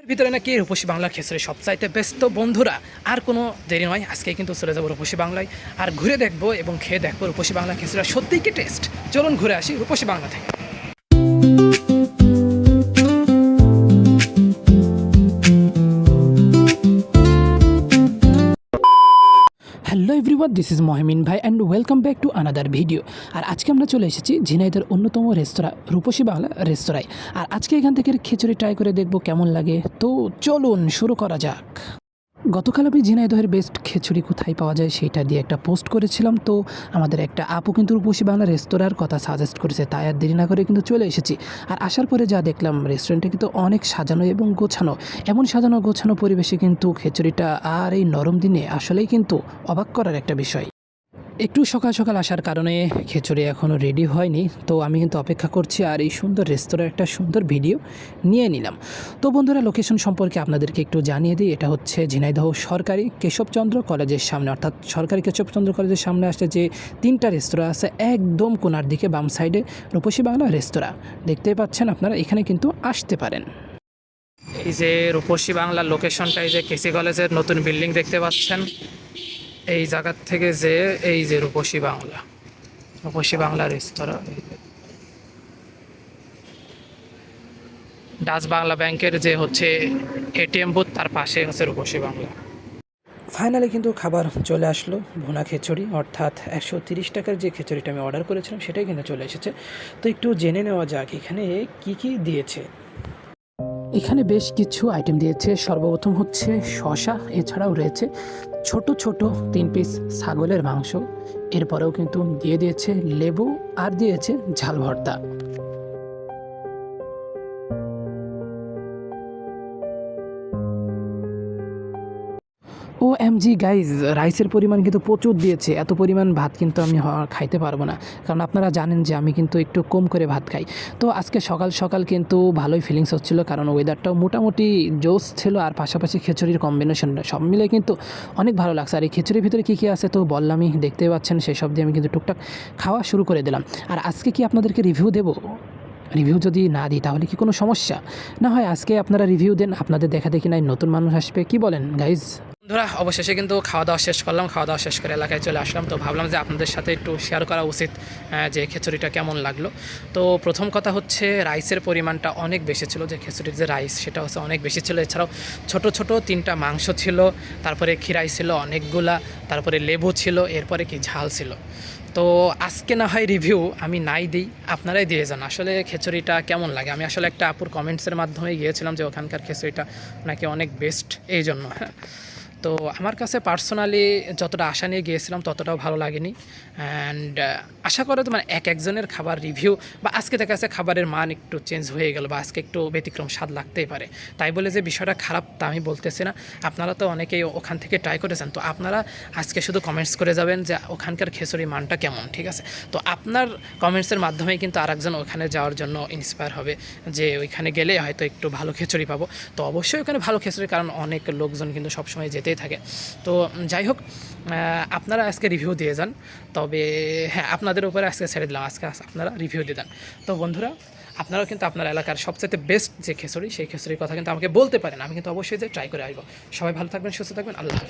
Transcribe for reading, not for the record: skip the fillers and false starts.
ভিতরে নাকি রূপসী বাংলার খিচুড়ি সবচাইতে ব্যস্ত বন্ধুরা। আর কোনো দেরি নয়, আজকে কিন্তু চলে যাবো রূপসী বাংলায় আর ঘুরে দেখবো এবং খেয়ে দেখবো রূপসী বাংলার খিচুড়ি সত্যিই কি টেস্ট। চলুন ঘুরে আসি রূপসী বাংলা থেকে। Hello everyone, this is Mohmin ভাই and welcome back to another video. আর আজকে আমরা চলে এসেছি ঝিনাইদের অন্যতম রেস্তোরাঁ রূপসী বাংলা রেস্তোরাঁয়। আর আজকে এখান থেকে খিচুড়ি ট্রাই করে দেখবো কেমন লাগে। তো চলুন শুরু করা যাক। গতকাল আমি ঝিনাইদহের বেস্ট খিচুড়ি কোথায় পাওয়া যায় সেটা দিয়ে একটা পোস্ট করেছিলাম। তো আমাদের একটা আপু কিন্তু রূপসী বাংলা রেস্তোরাঁর কথা সাজেস্ট করেছে, তাই আর দেরি না করে কিন্তু চলে এসেছি। আর আসার পরে যা দেখলাম, রেস্টুরেন্টে কিন্তু অনেক সাজানো এবং গোছানো। এমন সাজানো গোছানো পরিবেশে কিন্তু খিচুড়িটা আর এই নরম দিনে আসলেই কিন্তু অবাক করার একটা বিষয়। একটু সকাল সকাল আসার কারণে খিচুড়ি এখনও রেডি হয়নি, তো আমি কিন্তু অপেক্ষা করছি আর এই সুন্দর রেস্তোরাঁ একটা সুন্দর ভিডিও নিয়ে নিলাম। তো বন্ধুরা, লোকেশন সম্পর্কে আপনাদেরকে একটু জানিয়ে দিই। এটা হচ্ছে ঝিনাইদহ সরকারি কেশবচন্দ্র কলেজের সামনে, অর্থাৎ সরকারি কেশবচন্দ্র কলেজের সামনে আসলে যে তিনটা রেস্তোরাঁ আছে, একদম কোনার দিকে বাম সাইডে রূপসী বাংলা রেস্তোরাঁ দেখতেই পাচ্ছেন আপনারা। এখানে কিন্তু আসতে পারেন। এই যে রূপসী বাংলার লোকেশনটা, এই যে কেসি কলেজের নতুন বিল্ডিং দেখতে পাচ্ছেন, এই জায়গার থেকে যে এই যে রূপসী বাংলা রেস্তোরাঁ, ডাচ বাংলা ব্যাংকের যে হচ্ছে এটিএম বুথ, তার পাশে হচ্ছে রূপসী বাংলা। ফাইনালি কিন্তু খাবার চলে আসলো, ভুনা খিচুড়ি, অর্থাৎ 130 টাকার যে খিচুড়িটা আমি অর্ডার করেছিলাম সেটাই কিন্তু চলে এসেছে। তো একটু জেনে নেওয়া যাক এখানে কি কি দিয়েছে। এখানে বেশ কিছু আইটেম দিয়েছে। সর্বপ্রথম হচ্ছে শসা, এছাড়াও রয়েছে ছোট ছোট 3 পিস ছাগলের মাংস। এরপরেও কিন্তু দিয়ে দিয়েছে লেবু আর দিয়েছে ঝাল ভর্তা। OMG গাইজ, রাইসের পরিমাণ কিন্তু প্রচুর দিয়েছে। এত পরিমাণ ভাত কিন্তু আমি খাইতে পারবো না, কারণ আপনারা জানেন যে আমি কিন্তু একটু কম করে ভাত খাই। তো আজকে সকাল সকাল কিন্তু ভালোই ফিলিংস হচ্ছিলো, কারণ ওয়েদারটাও মোটামুটি জোস ছিল, আর পাশাপাশি খিচুড়ির কম্বিনেশনটা সব মিলে কিন্তু অনেক ভালো লাগছে। আর এই খিচুড়ির ভিতরে কী কী আছে তো বললামই, দেখতে পাচ্ছেন। সেসব দিয়ে আমি কিন্তু টুকটাক খাওয়া শুরু করে দিলাম। আর আজকে কি আপনাদেরকে রিভিউ দেবো? রিভিউ যদি না দিই তাহলে কি কোনো সমস্যা? না হয় আজকে আপনারা রিভিউ দেন, আপনাদের দেখা দেখি নাই নতুন মানুষ আসবে, কি বলেন গাইজ? বন্ধুরা, অবশেষে কিন্তু খাওয়া দাওয়া শেষ করলাম। খাওয়া দাওয়া শেষ করে এলাকায় চলে আসলাম। তো ভাবলাম যে আপনাদের সাথে একটু শেয়ার করা উচিত যে খিচুড়িটা কেমন লাগলো। তো প্রথম কথা হচ্ছে রাইসের পরিমাণটা অনেক বেশি ছিল। যে খিচুড়ির যে রাইস সেটা হচ্ছে অনেক বেশি ছিল। এছাড়াও ছোট ছোট 3টা মাংস ছিল, তারপরে খিরাই ছিল অনেকগুলা, তারপরে লেবু ছিল, এরপরে কি ঝাল ছিল। তো আজকে না হয় রিভিউ আমি নাই দিই, আপনারাই দিয়ে যান আসলে খিচুড়িটা কেমন লাগে। আমি আসলে একটা আপুর কমেন্টসের মাধ্যমে গিয়েছিলাম যে ওখানকার খিচুড়িটা নাকি অনেক বেস্ট, এই জন্য। হ্যাঁ, তো আমার কাছে পার্সোনালি যতটা আশা নিয়ে গিয়েছিলাম ততটাও ভালো লাগেনি। অ্যান্ড আশা করে তো একজনের খাবার রিভিউ বা আজকে দেখা যাচ্ছে খাবারের মান একটু চেঞ্জ হয়ে গেল, বা আজকে একটু ব্যতিক্রম স্বাদ লাগতেই পারে, তাই বলে যে বিষয়টা খারাপ তা আমি বলতেছি না। আপনারা তো অনেকেই ওখান থেকে ট্রাই করেছেন, তো আপনারা আজকে শুধু কমেন্টস করে যাবেন যে ওখানকার খিচুড়ি মানটা কেমন, ঠিক আছে? তো আপনার কমেন্টসের মাধ্যমেই কিন্তু আরেকজন ওখানে যাওয়ার জন্য ইন্সপায়ার হবে, যে ওইখানে গেলে হয়তো একটু ভালো খিচুড়ি পাবো। তো অবশ্যই ওখানে ভালো খিচুড়ি, কারণ অনেক লোকজন কিন্তু সবসময় যেতেই থাকে। তো যাই হোক, আপনারা আজকে রিভিউ দিয়ে যান। তবে হ্যাঁ, আপনাদের উপরে আজকে ছেড়ে দিলাম, আজকে আপনারা রিভিউ দিয়ে দেন। তো বন্ধুরা, আপনারাও কিন্তু আপনার এলাকার সবচেয়ে বেস্ট যে খিচুড়ি, সেই খিচুড়ির কথা কিন্তু আমাকে বলতে পারেন। আমি কিন্তু অবশ্যই যে ট্রাই করে আসবো। সবাই ভালো থাকবেন, সুস্থ থাকবেন, আল্লাহ হাফেজ।